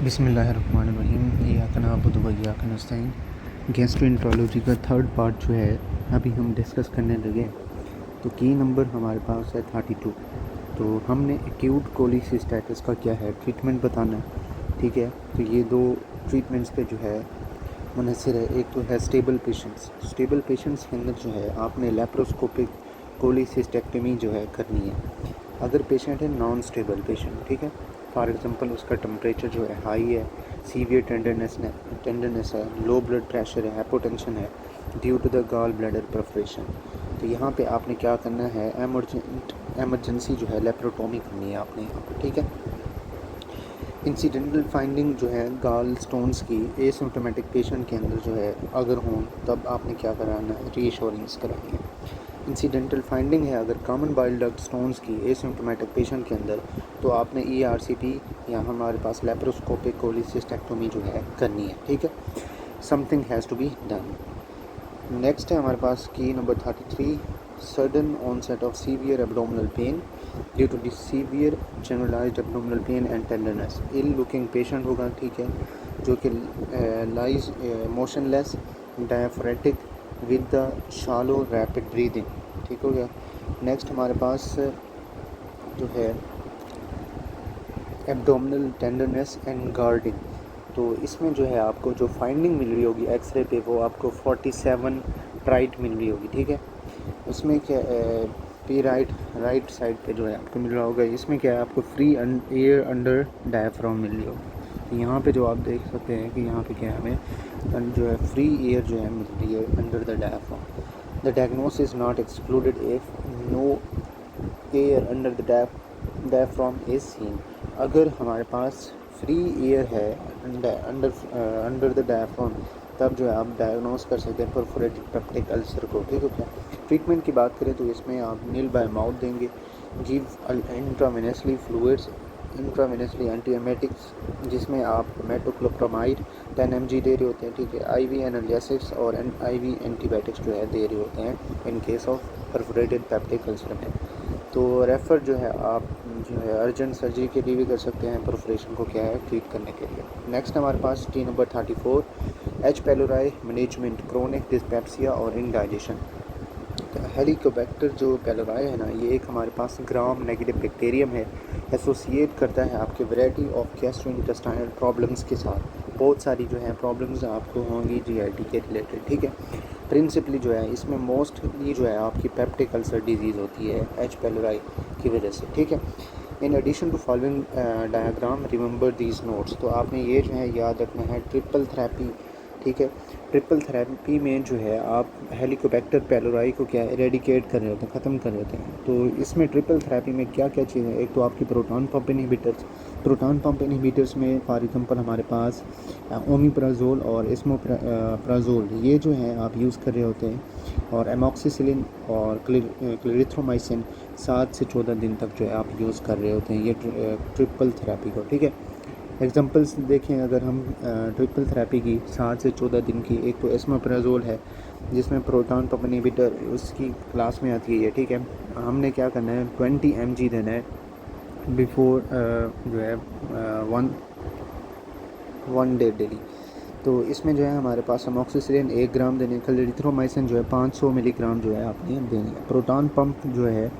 बिस्मिल्लाहिर्रहमानिर्रहीम। इय्याका नअबुदु व इय्याका नस्तईन। गैस्ट्रोएंटरोलॉजी का थर्ड पार्ट जो है अभी हम डिस्कस करने लगे। तो की नंबर हमारे पास है 32। तो हमने एक्यूट कोलिसिस्टाइटिस का क्या है ट्रीटमेंट बताना है, ठीक है। तो ये दो ट्रीटमेंट्स पे जो है मुनहसर है। एक तो है स्टेबल पेशेंट्स के अंदर जो है आपने लेप्रोस्कोपिक कोलिसिस्टेक्टमी जो है करनी है। अगर पेशेंट है नॉन स्टेबल पेशेंट, ठीक है, फॉर एग्जांपल उसका टेम्परेचर जो है हाई है, सीवियर टेंडरनेस है, लो ब्लड प्रेशर है, हाइपोटेंशन है due to the gall bladder perforation, तो यहाँ पे आपने क्या करना है, एमरजेंसी जो है लेप्रोटोमी करनी है आपने यहाँ पर, ठीक है। इंसिडेंटल फाइंडिंग जो है गॉल स्टोन्स की एसिम्प्टोमेटिक पेशेंट के अंदर जो है अगर हों तब आपने क्या कराना है, रीअश्योरेंस करानी है। इंसिडेंटल फाइंडिंग है अगर कॉमन बाइल डक्ट स्टोन्स की एसिम्प्टोमेटिक पेशेंट के अंदर, तो आपने ERCP या हमारे पास लेप्रोस्कोपिक कोलिसिस्टेक्टोमी जो है करनी है, ठीक है। Something has to be done. Next है हमारे पास key number 33, sudden onset of severe abdominal pain due to severe generalized abdominal pain and tenderness. Ill looking patient होगा, ठीक है, जो कि lies motionless diaphoretic with the shallow rapid breathing, ठीक हो गया। नेक्स्ट हमारे पास जो है एब्डोमिनल टेंडरनेस एंड गार्डिंग। तो इसमें जो है आपको जो फाइंडिंग मिल रही होगी एक्सरे पे वो आपको 47 ट्राइट मिल रही होगी, ठीक है। उसमें क्या पी राइट साइड पे जो है आपको मिल रहा होगा, इसमें क्या है आपको फ्री एयर अंडर डायफ्राम मिल रही होगी। तो यहाँ पे जो आप देख सकते हैं कि यहाँ पे क्या है, हमें जो है फ्री एयर जो है मिल रही है under the diaphragm. The diagnosis is not excluded if no air under the diaphragm is seen. अगर हमारे पास फ्री एयर है अंडर द डायफ्राम, तब जो है आप डायग्नोस कर सकते हैं परफोरेटेड पेप्टिक अल्सर को, ठीक है क्या। ट्रीटमेंट की बात करें तो इसमें आप नील बाय माउथ देंगे, गिव इंट्रावेनसली फ्लूइड्स, इंट्रावेनसली एंटीएमेटिक्स जिसमें आप मेटोक्लोप्रामाइड 10 mg दे रहे होते हैं, ठीक है। IV एनालिसिस और IV एंटीबायोटिक्स जो है दे रहे होते हैं इन case of perforated peptic ulcer में। तो रेफ़र जो है आप जो है अर्जेंट सर्जरी के लिए भी कर सकते हैं परफोरेशन को क्या है ट्रीट करने के लिए। नेक्स्ट हमारे पास key number 34, H. pylori management chronic dyspepsia और इंडाइजेशन। हेलिकोबैक्टर जो पेलोराई है ना, ये एक हमारे पास ग्राम नेगेटिव बैक्टीरियम है, एसोसिएट करता है आपके वैरायटी ऑफ गैस्ट्रोइंटेस्टाइनल प्रॉब्लम्स के साथ। बहुत सारी जो है प्रॉब्लम्स आपको होंगी GIT के रिलेटेड, ठीक है। प्रिंसिपली जो है इसमें मोस्टली जो है आपकी पेप्टिक अल्सर डिजीज़ होती है H. pylori की वजह से, ठीक है। In addition to following diagram remember these notes. तो आपने ये जो है याद रखना है ट्रिपल थेरेपी, ठीक है। ट्रिपल थेरेपी में जो है आप हेलिकोबैक्टर पेलोराई को क्या एरेडिकेट कर रहे होते हैं, ख़त्म कर रहे होते हैं। तो इसमें ट्रिपल थेरेपी में क्या क्या चीज़ें, एक तो आपकी प्रोटॉन पंप इनहिबिटर्स में फॉर एग्जांपल हमारे पास ओमिप्राजोल और एस्मोप्राजोल ये जो है आप यूज़ कर रहे होते हैं, और एमॉक्सिसिलिन और क्लेरिथ्रोमाइसिन 7 से 14 दिन तक जो है आप यूज़ कर रहे होते हैं ये ट्रिपल थेरेपी को, ठीक है। एग्जांपल्स देखें अगर हम ट्रिपल थेरेपी की 7 से 14 दिन की, एक तो एस्मोप्राजोल है जिसमें प्रोटॉन पंप इनहिबिटर उसकी क्लास में आती है, ठीक है। हमने क्या करना है 20 mg देना है बिफोर जो है वन डे डेली। तो इसमें जो है हमारे पास अमॉक्सिसिलिन 1 ग्राम देने, क्लेरिथ्रोमाइसिन जो है 500 मिलीग्राम जो है आपने देनी है। प्रोटॉन पंप जो है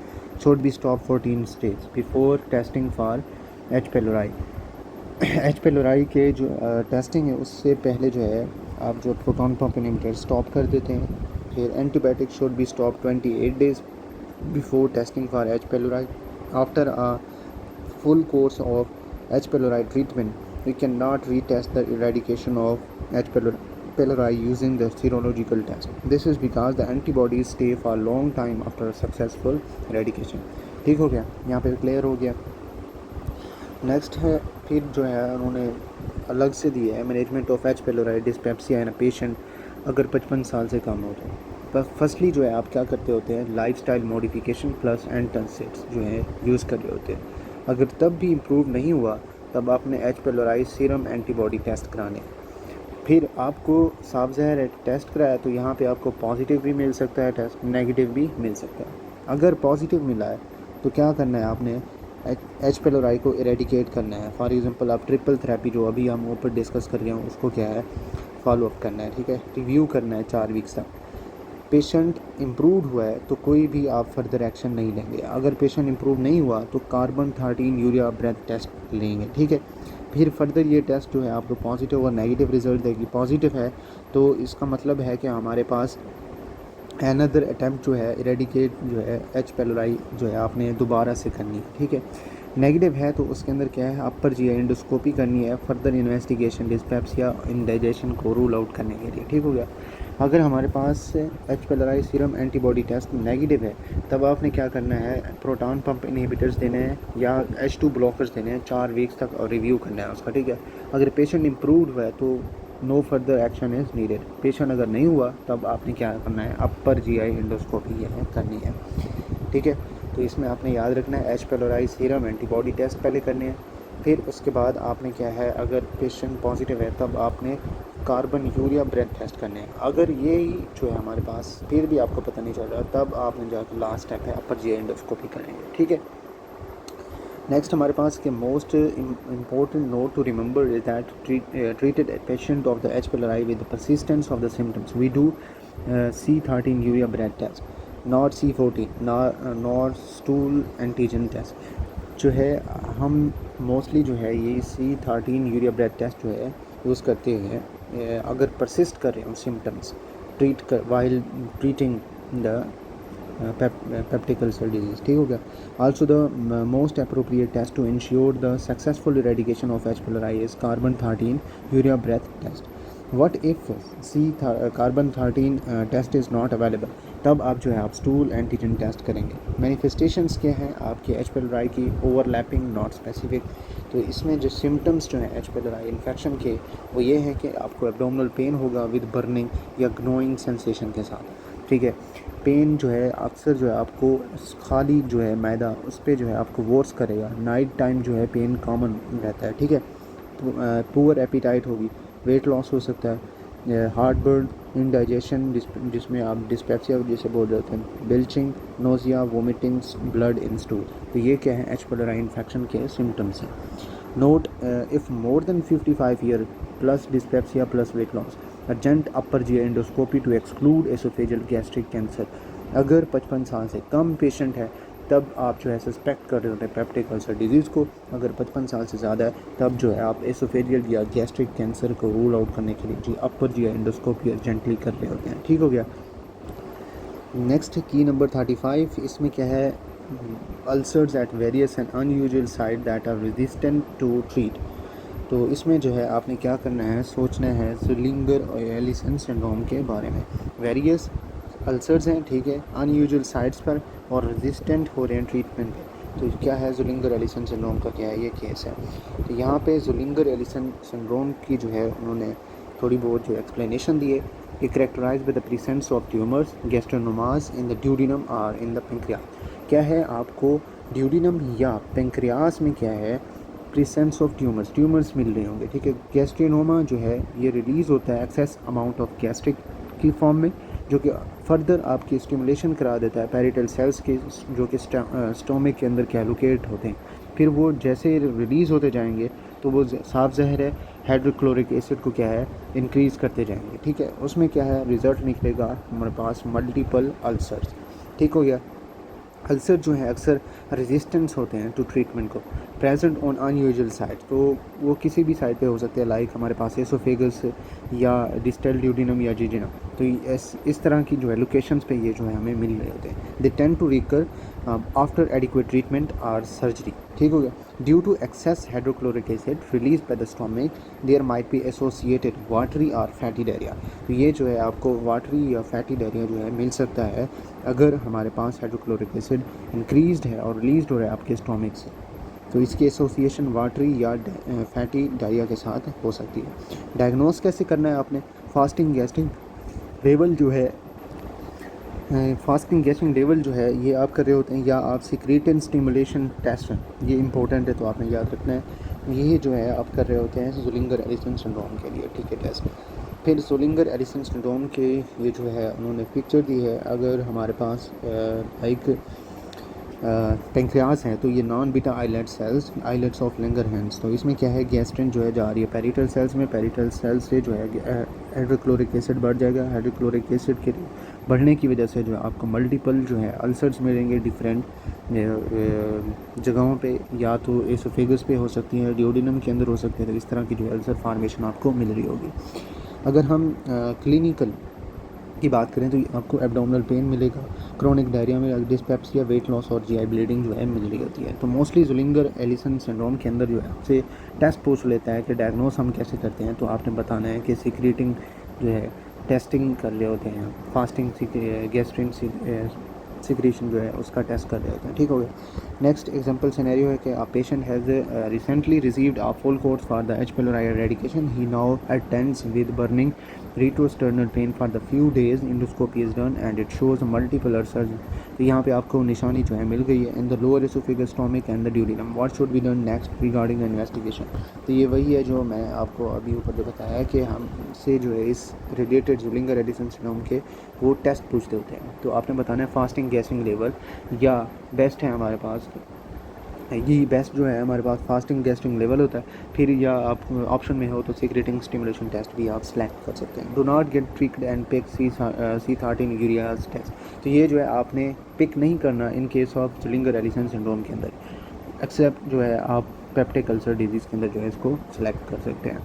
should be stop 14 days before testing for H. pylori। H. pylori के जो टेस्टिंग है उससे पहले जो है आप जो प्रोटॉन पंप इनहिबिटर स्टॉप कर देते हैं। फिर antibiotic should be stop 28 days before testing for H. pylori। After a full course of H. pylori treatment, we cannot retest the eradication of H. pylori using the serological test. This is because the antibodies stay for a long time after successful eradication। ठीक हो गया, यहाँ पे clear हो गया। Next है फिर जो है उन्होंने अलग से दिया है management of H. pylori dyspepsia in a patient अगर 55 साल से कम हो जाए। बस फर्स्टली जो है आप क्या करते होते हैं, लाइफस्टाइल मॉडिफिकेशन प्लस एंटासिड्स जो है यूज़ कर रहे होते हैं। अगर तब भी इम्प्रूव नहीं हुआ तब आपने H. pylori serum antibody test कराने। फिर आपको साफ ज़ाहिर है टेस्ट कराया तो यहाँ पे आपको पॉजिटिव भी मिल सकता है टेस्ट, नेगेटिव भी मिल सकता है। अगर पॉजिटिव मिला है तो क्या करना है आपने, एच पेलोराई को इरेडिकेट करना है। फॉर एग्जांपल आप ट्रिपल थेरेपी जो अभी हम ऊपर डिस्कस कर रहे हैं उसको क्या है फॉलो अप करना है, ठीक है, रिव्यू करना है 4 वीक्स तक। पेशेंट इम्प्रूव हुआ है तो कोई भी आप फर्दर एक्शन नहीं लेंगे। अगर पेशेंट इम्प्रूव नहीं हुआ तो कार्बन 13 यूरिया ब्रेथ टेस्ट लेंगे, ठीक है। फिर फर्दर ये टेस्ट जो है आपको पॉजिटिव और नेगेटिव रिजल्ट देगी। पॉजिटिव है तो इसका मतलब है कि हमारे पास अनदर अटैम्प्ट जो है इरेडिकेट जो है एच पेलोराई जो है आपने दोबारा से करनी है, ठीक है। नेगेटिव है तो उसके अंदर क्या है अपर जी एंडोस्कोपी करनी है फर्दर इन्वेस्टिगेशन डिस्पेप्सिया इंडाइजेशन को रूल आउट करने के लिए, ठीक हो गया। अगर हमारे पास H pylori serum antibody test negative है तब आपने क्या करना है प्रोटॉन पंप इनहिबिटर्स देने हैं या H2 ब्लॉकर्स देने हैं 4 वीक्स तक और रिव्यू करना है उसका, ठीक है। अगर पेशेंट इम्प्रूव हुआ है तो no further action is needed. Patient अगर नहीं हुआ तब आपने क्या करना है अपर जीआई एंडोस्कोपी यह करनी है, ठीक है। तो इसमें आपने याद रखना है H pylori serum antibody test पहले करने हैं, फिर उसके बाद आपने क्या है अगर पेशेंट पॉजिटिव है तब आपने कार्बन यूरिया ब्रेथ टेस्ट करने हैं। अगर ये ही जो है हमारे पास फिर भी आपको पता नहीं चल रहा तब आपने जाकर लास्ट स्टेप है अपर जीआई एंडोस्कोपी करेंगे, ठीक है। नेक्स्ट हमारे पास के most important note to remember is that treated a patient of the H. pylori with the persistence of the symptoms. We do C13 urea breath test, not C14, nor stool antigen test. जो है हम mostly जो है ये C13 urea breath test जो है use करते हैं अगर परसिस्ट कर रहे हैं सिम्टम्स ट्रीट कर while treating the peptic ulcer disease, ठीक हो गया। Also the most appropriate test to ensure the successful eradication of H. pylori is carbon 13 urea breath test. What if carbon 13 test is not available? तब आप जो है आप stool antigen test करेंगे। Manifestations क्या हैं आपके एच पेलोराई की ओवरलैपिंग नॉट स्पेसिफिक। तो इसमें जो सिम्टम्स जो हैं एच पेलोराई इन्फेक्शन के वो ये है कि आपको एब्डोमिनल पेन होगा विद बर्निंग या ग्नोइंग सेंसेशन के साथ, ठीक है। पेन जो है अक्सर जो है आपको खाली जो है मैदा उस पर जो है आपको वोर्स करेगा। नाइट टाइम जो है पेन कॉमन रहता है, ठीक है। पुअर एपिटाइट होगी, वेट लॉस हो सकता है, हार्ट बर्न, इंडाइजेशन जिसमें आप डिस्पेप्सिया जैसे बोल रहे होते हैं, belching, nausea, vomiting, blood in stool. तो ये क्या है एच पेलोराई इन्फेक्शन के सिम्टम्स हैं। Note if more than 55 year plus dyspepsia plus weight loss urgent upper G endoscopy to exclude oesophageal gastric cancer. अगर 55 साल से कम पेशेंट है तब आप जो है सस्पेक्ट कर रहे होते हैं पेप्टिक अल्सर डिजीज़ को। अगर 55 साल से ज़्यादा है तब जो है आप एसोफेजियल या गैस्ट्रिक कैंसर को रूल आउट करने के लिए जी अपर जी एंडोस्कोपी अर्जेंटली कर रहे होते हैं, ठीक हो गया। नेक्स्ट की नंबर 35, इसमें क्या है ulcers at various and unusual site that are resistant to treat. तो इसमें जो है आपने क्या करना है सोचना है ज़ुलिंगर और एलिसन सिंड्रोम के बारे में। वेरियस अल्सर्स हैं, ठीक है, अनयूजुअल साइट्स पर और रेजिस्टेंट हो रहे हैं ट्रीटमेंट पे। तो क्या है ज़ुलिंगर एलिसन सिंड्रोम का क्या है ये केस है। तो यहाँ पे ज़ुलिंगर एलिसन सिंड्रोम की जो है उन्होंने थोड़ी बहुत जो एक्सप्लेनेशन दी है कि characterised with the presence of tumours gastrinomas in the duodenum और इन द पेंक्रियास। क्या है आपको ड्यूडिनम या पेंक्रियास में क्या है प्रेजेंस ऑफ ट्यूमर्स मिल रहे होंगे, ठीक है। गैस्ट्रोनोमा जो है ये रिलीज़ होता है एक्सेस अमाउंट ऑफ गैस्ट्रिक की फॉर्म में जो कि फर्दर आपकी स्टिमुलेशन करा देता है पैरिटल सेल्स के जो कि स्टोमिक के अंदर कैलोकेट होते हैं। फिर वो जैसे रिलीज़ होते जाएंगे तो वो साफ ज़हर है हाइड्रोक्लोरिक एसिड को क्या है इंक्रीज़ करते जाएंगे, ठीक है। उसमें क्या है रिज़ल्ट निकलेगा हमारे पास मल्टीपल अल्सर्स, ठीक हो गया। अल्सर जो है अक्सर रेजिस्टेंस होते हैं टू ट्रीटमेंट को प्रेजेंट ऑन अनयूजुअल साइट। तो वो किसी भी साइट पे हो सकते हैं लाइक हमारे पास एसोफेगस या डिस्टल ड्यूडिनम या जीजिनम। तो इस तरह की जो है लोकेशंस पे ये जो है हमें मिल रहे होते हैं। They tend to recur after adequate treatment और सर्जरी, ठीक हो गया। Due to excess hydrochloric acid release by the stomach there might be associated watery और फैटी डायरिया। तो ये जो है आपको वाटरी या फैटी डायरिया जो है मिल सकता है अगर हमारे पास हाइड्रोक्लोरिक एसिड इंक्रीज्ड है और रिलीज हो रहा है आपके स्टोमिक से। तो इसकी एसोसिएशन वाटरी या फैटी डायरिया के साथ हो सकती है। डायग्नोस कैसे करना है आपने फास्टिंग गैस्ट्रिक लेवल जो है फास्टिंग गैस्ट्रिक लेवल जो है ये आप कर रहे होते हैं या आप सिक्रीटिन स्टिमुलेशन टेस्ट ये इंपॉर्टेंट है तो आपने याद रखना है। ये जो है आप कर रहे होते हैं ज़ुलिंगर एलिसन सिंड्रोम के लिए, ठीक है, टेस्ट। फिर ज़ुलिंगर एलिसन सिंड्रोम के ये जो है उन्होंने पिक्चर दी है। अगर हमारे पास लाइक पेंक्रियास है, तो ये non beta islet cells, islets of Langerhans. तो इसमें क्या है, गैस्ट्रिन जो है जा रही है पेरिटल सेल्स में, पेरिटल सेल्स से जो है हाइड्रोक्लोरिक एसिड बढ़ जाएगा, हाइड्रोक्लोरिक एसिड के बढ़ने की वजह से जो है आपको मल्टीपल जो है अल्सर्स मिलेंगे डिफरेंट जगहों पे, या तो एसोफेगस पे हो सकती है, डिओडिनम के अंदर हो सकती है, तो इस तरह की जो है अल्सर फार्मेशन आपको मिल रही होगी। अगर हम क्लिनिकल की बात करें तो आपको एब्डोमिनल पेन मिलेगा, क्रोनिक डायरिया में, डिस्पेप्सिया, वेट लॉस और जीआई ब्लीडिंग जो है मिल रही होती है। तो मोस्टली ज़ुलिंगर एलिसन सिंड्रोम के अंदर जो है आपसे टेस्ट पूछ लेता है कि डायग्नोस हम कैसे करते हैं, तो आपने बताना है कि सीक्रेटिंग जो है टेस्टिंग कर रहे होते हैं, फास्टिंग गैस्ट्रिन सिक्रेशन जो है उसका टेस्ट कर रहे होते हैं, ठीक हो गया। नेक्स्ट एग्जांपल सिनेरियो है कि a patient has recently received a full course for the H pylori eradication, he now attends with burning retrosternal pain for the few days, endoscopy is done and it shows multiple ulcers। तो यहाँ पे आपको निशानी जो है मिल गई है in the lower oesophagus, stomach and the duodenum. What should be done next regarding the investigation. तो ये वही है जो मैं आपको अभी ऊपर जो बताया है कि हमसे जो है इस रिलेटेड ज़ुलिंगर एडिसन सिंड्रोम के वो टेस्ट पूछते होते हैं। तो आपने बताना है फास्टिंग गैसिंग लेवल, या बेस्ट है हमारे पास यही बेस्ट जो है हमारे पास फास्टिंग गैस्ट्रिंग लेवल होता है, फिर या आप ऑप्शन में हो तो सीक्रेटिंग स्टिमुलेशन टेस्ट भी आप सेलेक्ट कर सकते हैं। Do not get tricked and pick C13 urease test. तो ये जो है आपने पिक नहीं करना in case of Zollinger Ellison syndrome के अंदर, एक्सेप्ट जो है आप पेप्टिक अल्सर डिजीज़ के अंदर जो है इसको सेलेक्ट कर सकते हैं।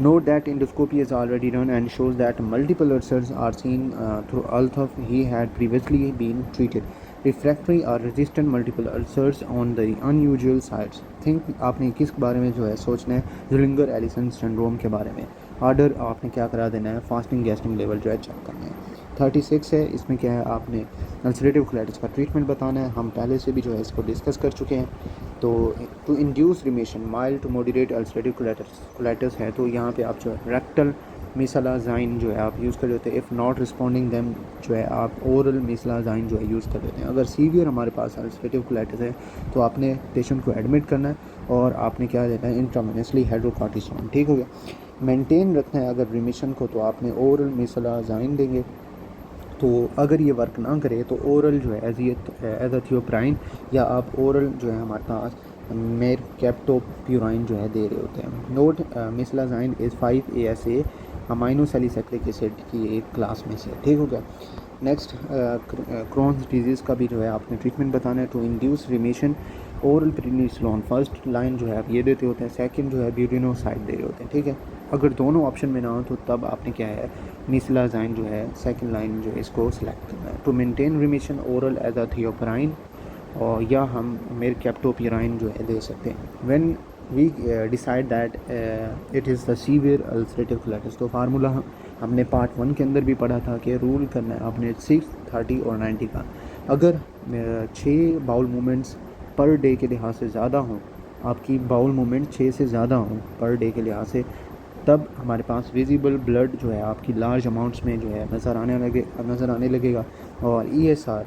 Note that endoscopy is already done and shows that multiple ulcers are seen through although he had previously been treated. Refractory or resistant multiple ulcers on the unusual sites. Think आपने किस बारे में जो है सोचना है, ज़ुलिंगर एलिसन सिंड्रोम के बारे में। ऑर्डर आपने क्या करा देना है, फास्टिंग गैस्ट्रिंग लेवल जो है चेक करना है। 36 है, इसमें क्या है आपने अल्सरेटिव कोलाइटिस का ट्रीटमेंट बताना है। हम पहले से भी जो है इसको डिस्कस कर चुके हैं। तो to induce remission mild to moderate ulcerative colitis है, तो यहाँ पे आप जो है रेक्टल मिसलाजाइन जो है आप यूज़ कर लेते हैं। इफ़ नॉट रिस्पॉन्डिंग देम जो है आप ओरल मिसलाजाइन जो है यूज़ कर लेते हैं। अगर सीवियर हमारे पास अल्सरेटिव कोलाइटिस है तो आपने पेशेंट को एडमिट करना है और आपने क्या देना है, इंट्रावेनसली हाइड्रोकॉर्टिसोन, ठीक हो गया। मेंटेन रखना है अगर रिमिशन को, तो आपने ओरल मिसलाजाइन देंगे। तो अगर ये वर्क ना करे तो ओरल जो है एज़ाथियोप्राइन, या आप ओरल जो है हमारे पास मेरकैप्टोप्यूराइन जो है दे रहे होते हैं। नोट मिसलाजाइन इज़ 5 ASA अमाइनोसैलिसाइक्लिक एसिड की एक क्लास में से, ठीक हो गया। नेक्स्ट क्रोन्स डिजीज़ का भी जो है आपने ट्रीटमेंट बताना है। To induce remission oral prednisolone, first line जो है आप ये देते होते हैं, सेकंड जो है ब्यूटिनोसाइड दे रहे होते हैं, ठीक है। अगर दोनों ऑप्शन में ना हो तो तब आपने क्या है, मिसलाजाइन जो है सेकंड लाइन जो है इसको सिलेक्ट करना है। To maintain remission oral azathioprine, और या हम मेरकैप्टोप्यूराइन जो है दे सकते हैं। When we decide that it is the severe ulcerative colitis. तो फार्मूला हमने पार्ट 1 के अंदर भी पढ़ा था कि रूल करना है आपने 6, 30 और 90 का। अगर 6 बाउल मूवमेंट्स पर डे के लिहाज से ज़्यादा हों, आपकी बाउल मूवमेंट 6 से ज़्यादा हों पर डे के लिहाज से, तब हमारे पास विजिबल ब्लड जो है आपकी लार्ज अमाउंट्स में जो है नज़र आने लगेगा। और ESR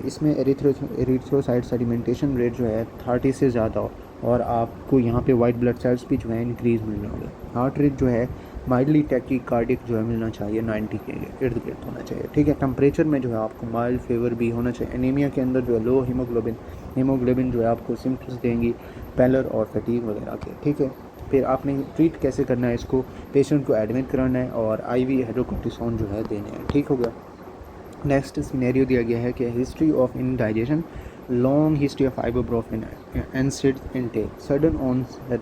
इसमें एरिथ्रोसाइट सेडिमेंटेशन रेट जो है 30 से ज़्यादा हो, और आपको यहाँ पे वाइट ब्लड सेल्स भी जो है इंक्रीज़ मिल रहे होंगे। हार्ट रेट जो है माइल्डली टैकीकार्डिक जो है मिलना चाहिए, 90 के इर्द गिर्द होना चाहिए, ठीक है। टेम्परेचर में जो है आपको माइल्ड फीवर भी होना चाहिए। एनीमिया के अंदर जो है लो हीमोग्लोबिन जो है आपको सिम्टम्स देंगी पैलर और फटीग वगैरह के, ठीक है। फिर आपने ट्रीट कैसे करना है इसको, पेशेंट को एडमिट कराना है और IV हाइड्रोकॉर्टिसोन जो है देने हैं, ठीक हो गया। नेक्स्ट सिनेरियो दिया गया है कि history of indigestion, long history of ibuprofen NSAID intake, sudden onset,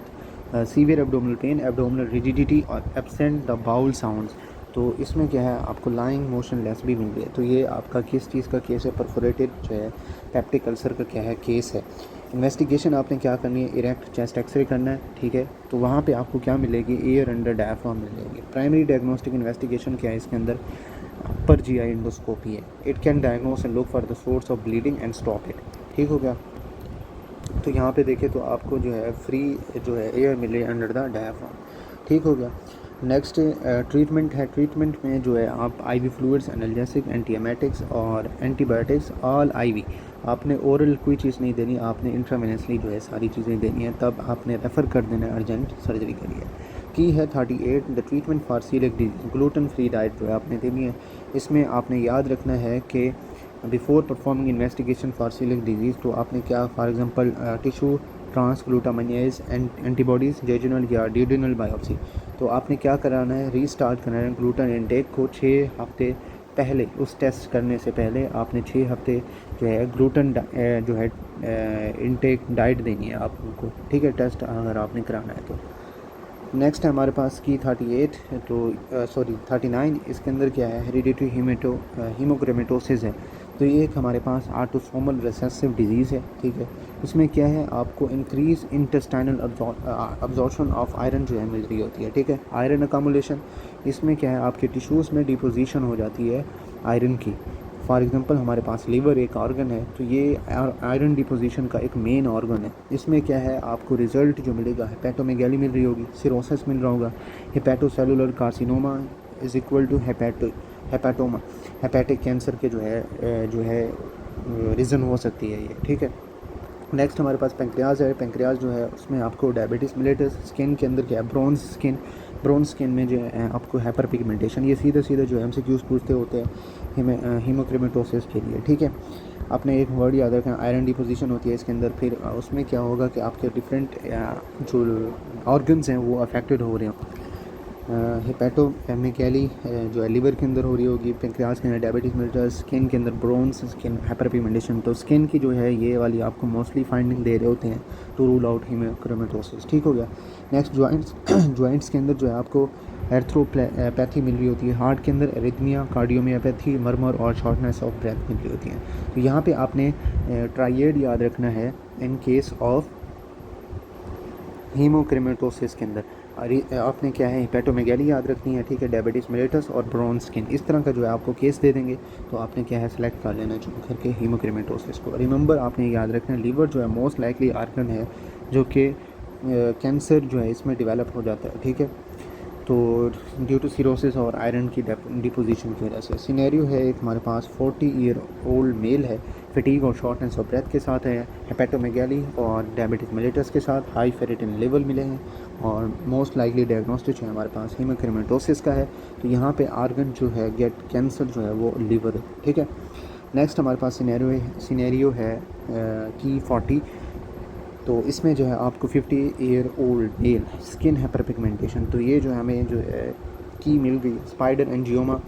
severe abdominal pain, abdominal rigidity और एब्सेंट द बाउल साउंड्स। तो इसमें क्या है, आपको लाइंग मोशनलेस भी मिल गया। तो ये आपका किस चीज़ का केस है, परफोरेटेड जो है पेप्टिक अल्सर का क्या है केस है। इन्वेस्टिगेशन आपने क्या करनी है, इरेक्ट चेस्ट एक्सरे करना है, ठीक है। तो वहाँ पे आपको क्या मिलेगी, एयर अंडर डायफ्राम मिलेगी। प्राइमरी डायग्नोस्टिक इन्वेस्टिगेशन क्या है इसके अंदर, पर GI एंडोस्कोपी है। It can diagnose and look for the source of bleeding and stop it, ठीक हो गया। तो यहाँ पे देखें तो आपको जो है फ्री जो है एयर मिले अंडर द डायफ्राम, ठीक हो गया। नेक्स्ट ट्रीटमेंट है। ट्रीटमेंट में जो है आप IV फ्लूइड्स, एनाल्जेसिक, एंटीएमेटिक्स और एंटीबायोटिक्स ऑल IV। आपने ओरल कोई चीज़ नहीं देनी, आपने इंट्रावेनसली जो है सारी चीज़ें देनी है। तब आपने रेफ़र कर देना है अर्जेंट सर्जरी के लिए। की है 38 the treatment for coeliac disease, gluten free diet जो है आपने देनी है। इसमें आपने याद रखना है कि before performing investigation for coeliac disease, तो आपने क्या for example tissue transglutaminase antibodies jejunal या ड्यूडेनल बायोप्सी, तो आपने क्या कराना है, रीस्टार्ट करना है ग्लूटन इनटेक को 6 हफ्ते पहले, उस टेस्ट करने से पहले आपने 6 हफ्ते जो है ग्लूटन जो है इनटेक डाइट देनी है आपको, ठीक है, टेस्ट अगर आपने कराना है तो। नेक्स्ट है हमारे पास की 38, तो सॉरी 39, इसके अंदर क्या है, हेरिडिटरी हीमोक्रोमेटोसिस है। तो ये एक हमारे पास ऑटोसोमल रिसेसिव डिजीज़ है, ठीक है। इसमें क्या है, आपको increase intestinal absorption of iron जो है मिल रही होती है, ठीक है, आयरन अकामुलेशन। इसमें क्या है, आपके टिश्यूज़ में डिपोजिशन हो जाती है आयरन की। फॉर एग्ज़ाम्पल हमारे पास लीवर एक ऑर्गन है, तो ये आयरन डिपोजिशन का एक मेन ऑर्गन है। इसमें क्या है, आपको रिज़ल्ट जो मिलेगा, हेपेटोमेगैली मिल रही होगी, सिरोसिस मिल रहा होगा, hepatocellular carcinoma is equal to hepatoma, hepatic cancer के जो है रीज़न हो सकती है ये, ठीक है। नेक्स्ट हमारे पास पेंक्रियाज है। पेंक्रियाज जो है उसमें आपको डायबिटीज़ मिलेटस, स्किन के अंदर क्या है, ब्रोंज स्किन में जो है आपको हाइपर पिगमेंटेशन, ये सीधे सीधे जो है एमसीक्यूज़ पूछते होते हैं हीमोक्रोमेटोसिस के लिए, ठीक है। आपने एक वर्ड याद रखना, आयरन डिपोजिशन होती है इसके अंदर, फिर उसमें क्या होगा कि आपके डिफरेंट जो ऑर्गन्स हैं वो अफेक्टेड हो रहे हैं। हेपेटोमेगैली जो है लीवर के अंदर हो रही होगी, पेंक्रियाज के अंदर डायबिटीज़ मिलेटस, स्किन के अंदर ब्रोन्स स्किन हाइपरपिगमेंटेशन। तो स्किन की जो है ये वाली आपको मोस्टली फाइंडिंग दे रहे होते हैं टू रूल आउट हीमोक्रोमेटोसिस, ठीक हो गया। नेक्स्ट जॉइंट्स के अंदर जो है आपको एर्थ्रोपैथी मिल रही होती है, हार्ट के अंदर एरिथमिया, कार्डियोमियोपैथी, मरमर और शॉर्टनेस ऑफ ब्रेथ मिल रही होती है। तो यहाँ पे आपने ट्राइएड याद रखना है इन केस ऑफ हीमोक्रोमेटोसिस के अंदर। आपने क्या है, हेपेटोमेगैली याद रखनी है, ठीक है, डायबिटीज़ मेलिटस और ब्रोंज स्किन, इस तरह का जो है आपको केस दे देंगे, तो आपने क्या है सेलेक्ट कर लेना चुन करके हीमोक्रोमेटोसिस को। रिमेंबर आपने याद रखना है, लीवर जो है मोस्ट लाइकली ऑर्गन है जो कि कैंसर जो है इसमें डेवलप हो जाता है, ठीक है, तो ड्यू टू सिरोसिस और आयरन की डिपोजिशन की वजह से। सिनेरियो है एक हमारे पास 40 ईयर ओल्ड मेल है, फटीग और शॉर्टनेस ऑफ ब्रेथ के साथ है, हेपेटोमेगैली और डायबिटीज़ मेलिटस के साथ, हाई फेरिटिन लेवल मिले हैं, और मोस्ट लाइकली डायग्नोस्टिक है हमारे पास हीमोक्रोमेटोसिस का है। तो यहाँ पे आर्गन जो है गेट कैंसर जो है वो लिवर है, ठीक है। नेक्स्ट हमारे पास सिनेरियो है की 40, तो इसमें जो है आपको 50 year old mail, skin hyperpigmentation, तो ये जो हमें जो है की मिल गई, स्पाइडर एंजियोमा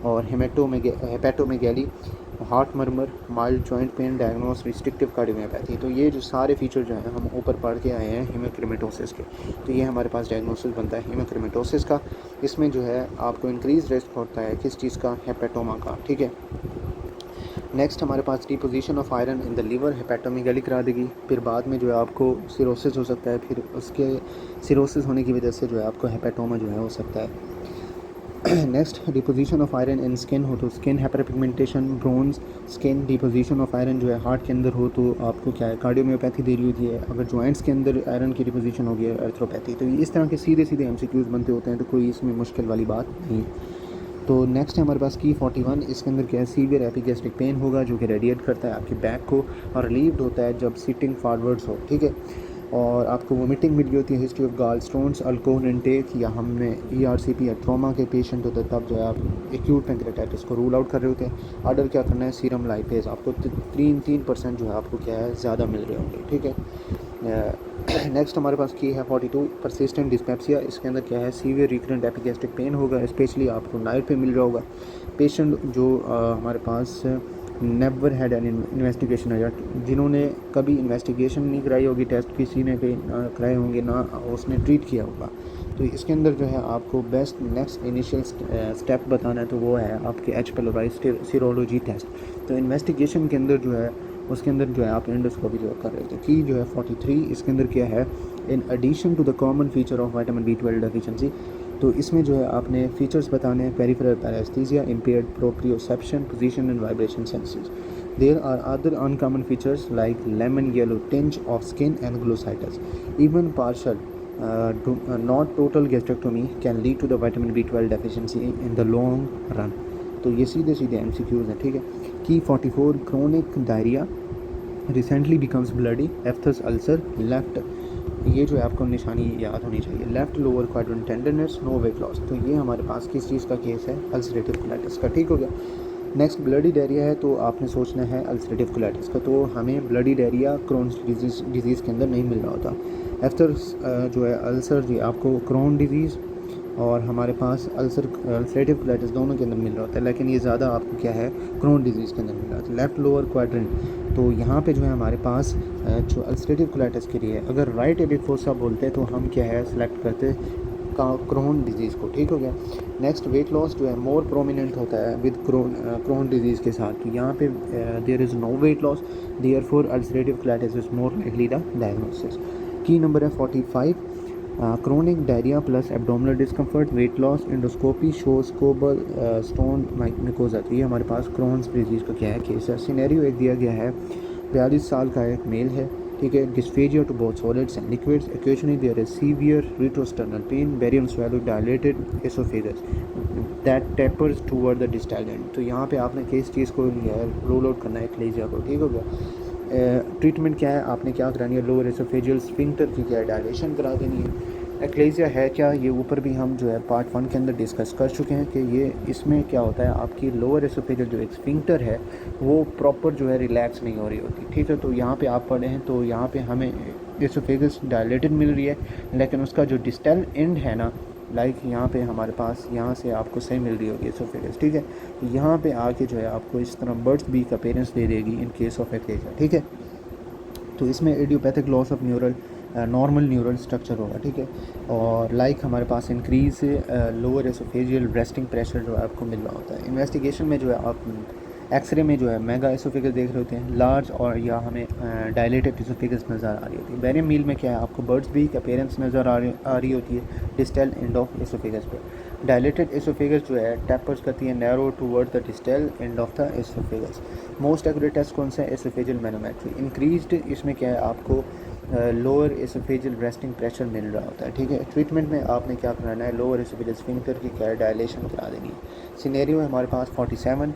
और hepatomegaly, heart murmur, mild joint pain, diagnose restrictive cardiomyopathy. तो ये जो सारे फीचर जो हैं हम ऊपर पढ़ के आए हैं हीमोक्रोमेटोसिस के, तो ये हमारे पास डायग्नोसिस बनता है हीमोक्रोमेटोसिस का। इसमें जो है आपको इंक्रीज रिस्क होता है किस चीज़ का, हेपेटोमा का, ठीक है। नेक्स्ट हमारे पास deposition of iron in the liver, hepatomegaly करा देगी, फिर बाद में जो है आपको सिरोसिस हो सकता है, फिर उसके सिरोसिस होने की वजह से जो है आपको हेपेटोमा जो है हो सकता है। Next deposition of iron in skin हो तो skin hyperpigmentation, bronze skin, deposition of iron जो है हार्ट के अंदर हो तो आपको क्या है, कार्डियोमियोपैथी दे रही होती है, अगर जॉइंट्स के अंदर आयरन की डिपोजिशन हो गई है, एर्थ्रोपैथी। तो इस तरह के सीधे सीधे एमसीक्यूज़ बनते होते हैं, तो कोई इसमें मुश्किल वाली बात नहीं है। तो नेक्स्ट है हमारे पास की 41, इसके अंदर क्या है, सीवियर एपिगैस्ट्रिक पेन होगा जो कि रेडिएट करता है आपके बैक को और रिलीव्ड होता है जब सिटिंग फॉरवर्ड्स हो, ठीक है, और आपको वोमिटिंग मिल गई होती है, हिस्ट्री ऑफ गाल स्टोन्स, अल्कोहल इनटेक, या हमने ERCP या ट्रॉमा के पेशेंट होते हैं तब जो है आप एक्यूट पेंक्रेटाइटिस को रूल आउट कर रहे होते हैं। ऑर्डर क्या करना है, सीरम लाइपेज आपको 3% जो है आपको क्या है ज़्यादा मिल रहे होंगे, ठीक है। नेक्स्ट हमारे पास की है 42, परसिस्टेंट डिस्पेप्सिया, इसके अंदर क्या है, सीवियर रिकरेंट एपिगैस्ट्रिक पेन होगा, स्पेशली आपको नाइट पे मिल रहा होगा। पेशेंट जो हमारे पास नेवर हैड एन इन्वेस्टिगेशन है, जिन्होंने कभी इन्वेस्टिगेशन नहीं कराई होगी, टेस्ट किसी ने कहीं कराए होंगे ना उसने ट्रीट किया होगा, तो इसके अंदर जो है आपको बेस्ट नेक्स्ट इनिशियल स्टेप बताना है, तो वो है आपके H. pylori serology test. तो इन्वेस्टिगेशन के अंदर जो है उसके अंदर जो है आप एंडोस्कोपी जो कर रहे थे की जो है 43, इसके अंदर क्या है, in addition to the common feature of vitamin B12 deficiency, तो इसमें जो है आपने फीचर्स बताने हैं, peripheral paraesthesia, impaired proprioception, position and vibration senses. There are other uncommon features like lemon yellow tinge of skin and glossitis, even partial not total gastrectomy can lead to the vitamin B12 deficiency in the long run. तो ये सीधे सीधे MCQs हैं, ठीक है। की 44, chronic diarrhoea recently becomes bloody, aphthous ulcer, left, ये जो है आपको निशानी याद होनी चाहिए, left lower quadrant tenderness, no weight loss. तो ये हमारे पास किस चीज़ का केस है, अल्सरेटिव कोलाइटिस का, ठीक हो गया। नेक्स्ट ब्लडी डायरिया है, तो आपने सोचना है अल्सरेटिव कोलाइटिस का, तो हमें ब्लडी डायरिया क्रोन्स डिजीज़ के अंदर नहीं मिल रहा होता। आफ्टर जो है अल्सर जी आपको क्रोन डिजीज़ और हमारे पास अल्सरेटिव कोलाइटिस दोनों के अंदर मिल रहा होता है, लेकिन ये ज़्यादा आपको क्या है क्रोन डिजीज़ के अंदर मिल रहा होता है। लेफ़्ट लोअर क्वाड्रेंट, तो यहाँ पे जो है हमारे पास जो अल्सरेटिव कोलाइटिस के लिए अगर राइट एपिक फोसा बोलते हैं तो हम क्या है सेलेक्ट करते क्रोन डिजीज़ को। ठीक हो गया। नेक्स्ट वेट लॉस जो है मोर प्रोमिनेंट होता है विद क्रोन डिजीज़ के साथ, तो यहाँ पे there is no weight loss, therefore ulcerative colitis is more likely the diagnosis. Key number है 45, chronic diarrhoea plus abdominal discomfort, weight loss, endoscopy shows cobblestone mucosa. तो ये हमारे पास क्रोन्स डिजीज़ का क्या है केस है। सिनेरियो एक दिया गया है, 42 साल का एक मेल है, ठीक है, dysphagia to both solids and liquids, occasionally there is severe retrosternal pain, barium swallow, dilated esophagus that tapers toward the distal end। तो यहाँ पे आपने किस चीज़ को रूल आउट करना है, एक्लेजिया को। ठीक हो गया। ट्रीटमेंट क्या है, आपने क्या करानी है, लोअर एसोफेजियल स्फिंक्टर की क्या डायलेशन करा देनी है। एक्लेजिया है क्या, ये ऊपर भी हम जो है पार्ट 1 के अंदर डिस्कस कर चुके हैं कि ये इसमें क्या होता है, आपकी लोअर एसोफेजियल जो एक स्फिंक्टर है वो प्रॉपर जो है रिलैक्स नहीं हो रही होती। ठीक है, तो यहाँ पे आप पढ़े हैं तो यहाँ पे हमें एसोफेगस डायलेटेड मिल रही है, लेकिन उसका जो डिस्टल एंड है ना, लाइक यहाँ पे हमारे पास यहाँ से आपको सही मिल रही होगी एसोफेगस। ठीक है, तो यहाँ पे आके जो है आपको इस तरह बर्ड्स बी का अपीयरेंस दे देगी इन केस ऑफ एक्लेजिया। ठीक है, तो इसमें idiopathic loss of neural normal neural structure होगा। ठीक है, और लाइक हमारे पास increase lower oesophageal resting pressure जो है आपको मिल रहा होता है। इन्वेस्टिगेशन में जो है आप एक्सरे में जो है मेगा एसोफेगस देख रहे होते हैं, लार्ज और या हमें डायलेटेड एसोफेगस नज़र आ रही होती है। बैरियम मील में क्या है, आपको बर्ड्स बी का अपीयरेंस नज़र आ रही होती है डिस्टल एंड ऑफ एसोफेगस पर। डायलेटेड एसोफेगस जो है टैपर्स करती है narrow toward the distal end of the oesophagus. Most accurate test कौन सा है, एसोफेजियल मैनोमेट्री। इंक्रीज्ड इसमें क्या है, आपको लोअर एसोफेजियल रेस्टिंग प्रेशर मिल रहा होता है। ठीक है, ट्रीटमेंट में आपने क्या कराना है, लोअर एसोफेजियल स्फिंक्टर की क्या है डायलेशन करा देनी है। सिनेरियो है हमारे पास 47,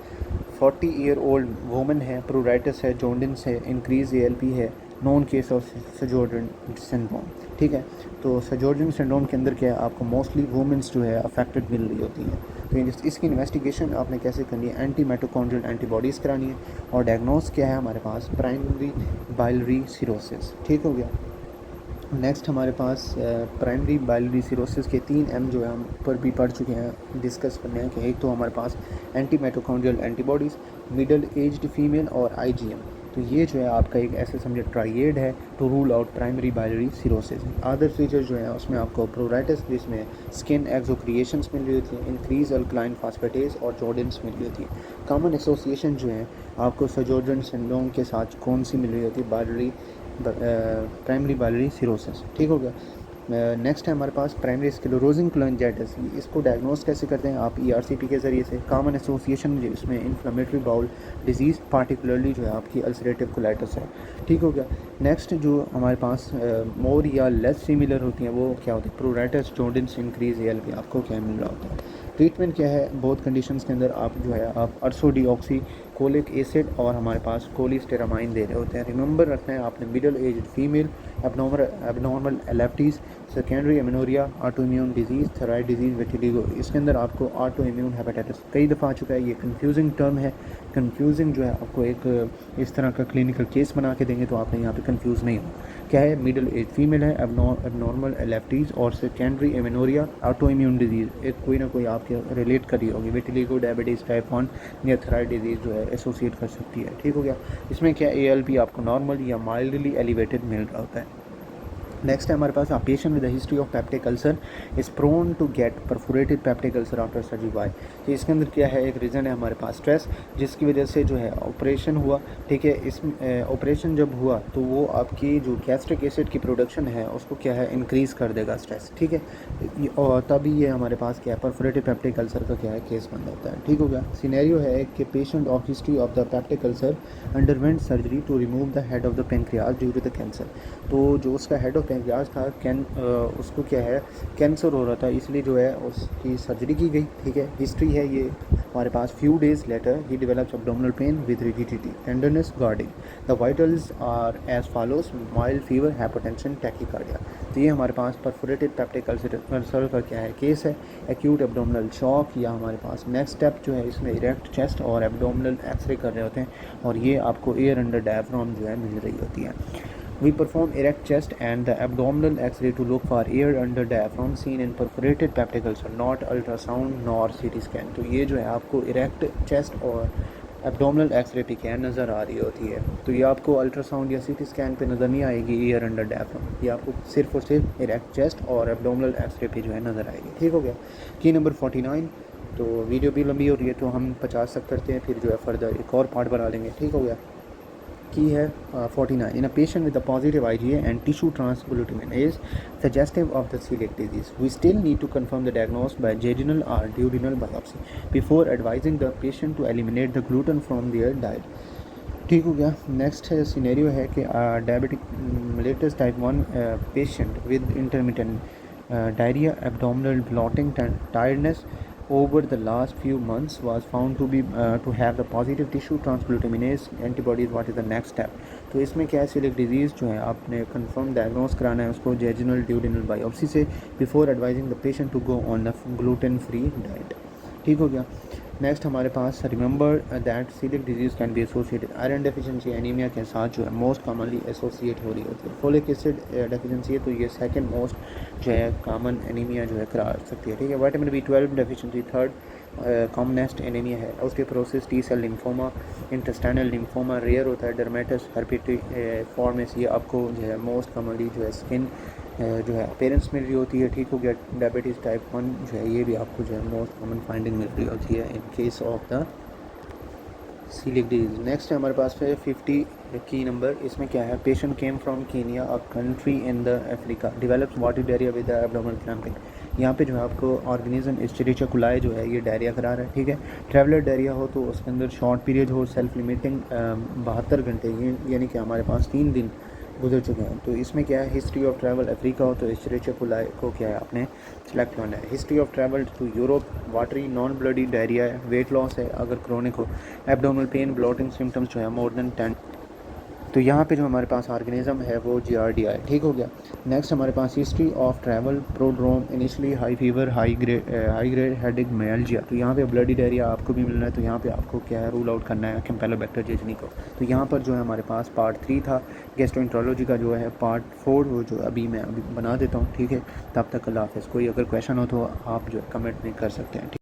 40 ईयर ओल्ड वुमन है, प्रूराइटिस है, जोंडिस है, इंक्रीज ALP है, नॉन केस ऑफ सजोर्डन सिंड्रोम। ठीक है, तो सजोर्डन सिंड्रोम के अंदर क्या है, आपको मोस्टली वुमेंस जो है अफेक्टेड मिल रही होती हैं। तो इसकी इन्वेस्टिगेशन आपने कैसे करनी है, एंटी माइटोकॉन्ड्रियल एंटीबॉडीज़ करानी है। और डायग्नोस क्या है हमारे पास, प्राइमरी बाइलरी सिरोसिस। ठीक हो गया। नेक्स्ट हमारे पास प्राइमरी बाइलरी सिरोसिस के 3M जो है हम ऊपर भी पढ़ चुके हैं, डिस्कस करने हैं कि एक तो हमारे पास anti mitochondrial antibodies, middle aged female और IgM। तो ये जो है आपका एक ऐसे समझे ट्राइएड है to rule out primary biliary cirrhosis. Other feature जो है उसमें आपको प्रोराइटिस जिसमें स्किन एक्सोक्रिएशंस मिल रही होती है, इंक्रीज अल्कलाइन फास्फेटेज और जॉर्डिन्स मिल रही होती है। कॉमन एसोसिएशन जो है आपको सजोर्डन सिंड्रोम के साथ कौन सी मिल रही होती है, बाइलरी प्राइमरी बाइलरी सिरोसिस। ठीक हो गया। नेक्स्ट है हमारे पास प्राइमरी स्क्लेरोसिंग कोलांजाइटिस। इसको डायग्नोस कैसे करते हैं आप, ERCP के ज़रिए से। कॉमन एसोसिएशन जिसमें इन्फ्लेमेटरी बाउल डिजीज़ पार्टिकुलरली जो है आपकी अल्सरेटिव कोलाइटिस है। ठीक हो गया। नेक्स्ट जो हमारे पास मोर या लेस सिमिलर होती हैं वो क्या होती है, प्रूराइटिस, जॉर्डिन्स, इंक्रीज ALP आपको क्या मिल रहा होता है। ट्रीटमेंट क्या है, बहुत कंडीशंस के अंदर आप जो है आप अर्सोडीऑक्सी कोलिक एसिड और हमारे पास कोलिस्टेरामाइन दे रहे होते हैं। रिमेंबर रखना है आपने, middle age female, abnormal LFTs, secondary amenorrhoea, auto immune disease, thyroid disease, vitiligo. इसके अंदर आपको ऑटो इम्यून हेपेटाइटिस कई दफ़ा आ चुका है, ये कंफ्यूजिंग टर्म है। कंफ्यूजिंग जो है आपको एक इस तरह का क्लिनिकल केस बना के देंगे तो आपने यहाँ पे कंफ्यूज नहीं हो। क्या है, मिडल एज फीमेल है, एबनॉर्मल एलेप्टीज और secondary amenorrhoea, auto immune disease एक कोई ना कोई आपके रिलेट करी होगी, विटिलिगो, डायबिटीज़ टाइप 1 या थायराइड डिजीज़ जो है एसोसिएट कर सकती है। ठीक हो गया। इसमें क्या ALP आपको नॉर्मल या माइल्डली एलिवेटेड मिल रहा होता है। नेक्स्ट है हमारे पास, a patient with a history of peptic ulcer is prone to get perforated peptic ulcer after surgery। why? तो इसके अंदर क्या है, एक रीज़न है हमारे पास स्ट्रेस, जिसकी वजह से जो है ऑपरेशन हुआ। ठीक है, इस ऑपरेशन जब हुआ तो वो आपकी जो गैस्ट्रिक एसिड की प्रोडक्शन है उसको क्या है इंक्रीज़ कर देगा स्ट्रेस। ठीक है, और तभी ये हमारे पास क्या है परफोरेटेड पेप्टिक अल्सर का क्या है केस बन जाता है। ठीक हो गया। सिनेरियो है कि patient of history of the peptic ulcer underwent surgery to remove the head of the pancreas due to the cancer. तो जो उसका हेड ऑफ का इलाज था उसको क्या है कैंसर हो रहा था, इसलिए जो है उसकी सर्जरी की गई, ठीक है। हिस्ट्री है ये हमारे पास। Few days later he develops abdominal pain with rigidity, tenderness, guarding. The vitals are as follows: mild fever, hypotension, tachycardia. तो ये हमारे पास परफोरेटेड पेप्टिक अल्सर का क्या है केस है। एक्यूट एब्डोमिनल शॉक, या हमारे पास नेक्स्ट स्टेप जो है इसमें इरेक्ट चेस्ट और एब्डोमिनल एक्सरे कर रहे होते हैं, और ये आपको एयर अंडर डायफ्राम जो है मिल रही होती है। We perform erect chest and the abdominal X-ray to look for air under diaphragm seen in perforated peptic ulcer, not ultrasound nor CT scan। तो ये जो है आपको erect chest और एब्डोमिनल एक्सरे पे क्या नज़र आ रही होती है। तो ये आपको अल्ट्रासाउंड या सीटी स्कैन पे नज़र नहीं आएगी एयर अंडर डायफ्राम, ये आपको सिर्फ और सिर्फ इरेक्ट चेस्ट और एब्डोमिनल एक्सरे पे जो है नज़र आएगी, ठीक हो गया। की नंबर 49। तो वीडियो भी लंबी हो रही है तो हम 50 तक करते हैं, फिर जो है फर्दर एक और पार्ट बना लेंगे, ठीक हो गया। की है 49। In a patient with a positive IgA and tissue transglutaminase suggestive of the celiac disease, we still need to confirm the diagnosis by jejunal or duodenal biopsy before advising the patient to eliminate the gluten from their diet, ठीक हो गया। Next scenario है कि diabetic mellitus type 1 patient with intermittent diarrhoea, abdominal blotting, tiredness over the last few months was found to have the positive tissue transglutaminase antibodies. What is the next step? तो इसमें क्या है, celiac disease जो है आपने confirm diagnose कराना है उसको जेजिनल ड्यूडेनल बायोप्सी से, before advising the patient to go on the gluten free diet, ठीक हो गया। नेक्स्ट हमारे पास remember that celiac disease can be associated iron deficiency anaemia के साथ जो है मोस्ट कॉमनली एसोसिएट हो रही होती है। फोलिक एसिड डेफिशिएंसी है तो ये सेकंड मोस्ट जो है कॉमन एनीमिया जो है करा सकती है, ठीक है। Vitamin B12 deficiency third commonest anaemia है। Osteoporosis, T cell lymphoma, intestinal lymphoma rare होता है। डर्मेटस हर्पेटिफॉर्मिस ये आपको जो है मोस्ट कॉमनली जो है स्किन जो है पेरेंट्स मिल रही होती है, ठीक हो गया। डायबिटीज़ टाइप 1 जो है ये भी आपको जो है मोस्ट कॉमन फाइंडिंग मिल रही होती है इन case of the celiac disease। Next है हमारे पास है 50 की नंबर। इसमें क्या है, patient came from Kenya, a country in the Africa, develops water diarrhoea with abdominal cramping. यहाँ पे जो है आपको ऑर्गेनिज्म एस्चेरिचिया कोलाई जो है ये डायरिया करा रहा है, ठीक है। ट्रैवलर डायरिया हो तो उसके अंदर शॉर्ट पीरियड हो, सेल्फ लिमिटिंग 72 घंटे यानी कि हमारे पास 3 दिन गुजर चुके हैं। तो इसमें क्या है, हिस्ट्री ऑफ ट्रैवल अफ्रीका हो तो एस्चेरिचिया कोलाई को क्या है आपने सेलेक्ट करना है। History of travel to Europe, watery non bloody diarrhoea है, वेट लॉस है अगर क्रोनिक हो, एब्डोमिनल पेन, ब्लोटिंग सिम्टम्स जो है मोर देन 10। तो यहाँ पे जो हमारे पास ऑर्गेनिज्म है वो GRDI, ठीक हो गया। नेक्स्ट हमारे पास history of travel, prodrome, initially high fever, high grade headache, myalgia. तो यहाँ पे ब्लडी डायरिया आपको भी मिलना है, तो यहाँ पे आपको क्या है रूल आउट करना है कैम्पेलोबैक्टर जेजनी को। तो यहाँ पर जो है हमारे पास पार्ट 3 था। गैस्ट्रोएंटरोलॉजी का जो है पार्ट 4 वो जो मैं अभी बना देता हूँ, ठीक है। तब तक अल्लाह हाफ़िज़। कोई अगर क्वेश्चन हो तो आप जो है कमेंट में कर सकते हैं, ठीक।